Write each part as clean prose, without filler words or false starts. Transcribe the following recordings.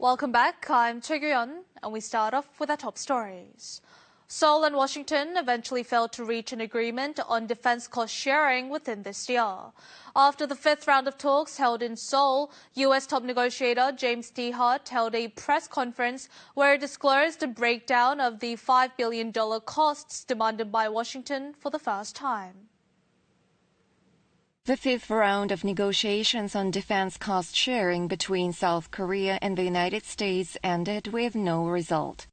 Welcome back. I'm Chae-Gyun, and we start off with our top stories. Seoul and Washington eventually failed to reach an agreement on defense cost sharing within this year. After the fifth round of talks held in Seoul, U.S. top negotiator James DeHart held a press conference where he disclosed a breakdown of the $5 billion costs demanded by Washington for the first time. The fifth round of negotiations on defense cost sharing between South Korea and the United States ended with no result.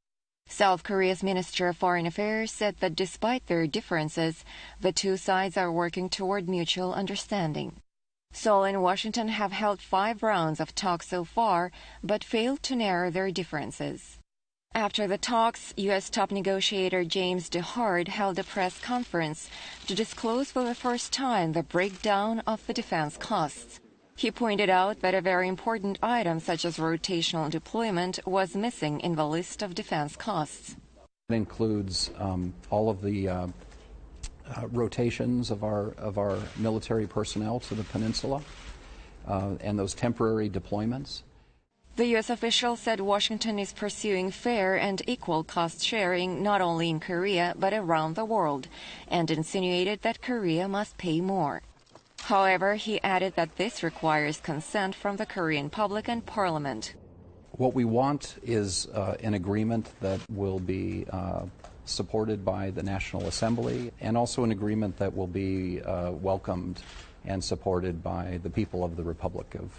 South Korea's Minister of Foreign Affairs said that despite their differences, the two sides are working toward mutual understanding. Seoul and Washington have held 5 rounds of talks so far, but failed to narrow their differences. After the talks, U.S. top negotiator James DeHart held a press conference to disclose for the first time the breakdown of the defense costs. He pointed out that a very important item such as rotational deployment was missing in the list of defense costs. It includes all of the rotations of our military personnel to the peninsula and those temporary deployments. The U.S. official said Washington is pursuing fair and equal cost sharing not only in Korea but around the world, and insinuated that Korea must pay more. However, he added that this requires consent from the Korean public and parliament. What we want is an agreement that will be supported by the National Assembly, and also an agreement that will be welcomed and supported by the people of the Republic of.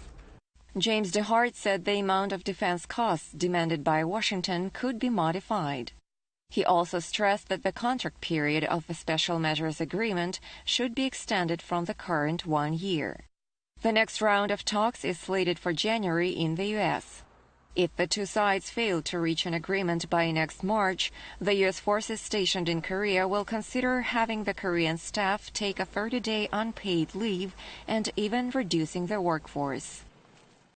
James DeHart said the amount of defense costs demanded by Washington could be modified. He also stressed that the contract period of the Special Measures Agreement should be extended from the current 1 year. The next round of talks is slated for January in the U.S. If the two sides fail to reach an agreement by next March, the U.S. forces stationed in Korea will consider having the Korean staff take a 30-day unpaid leave and even reducing their workforce.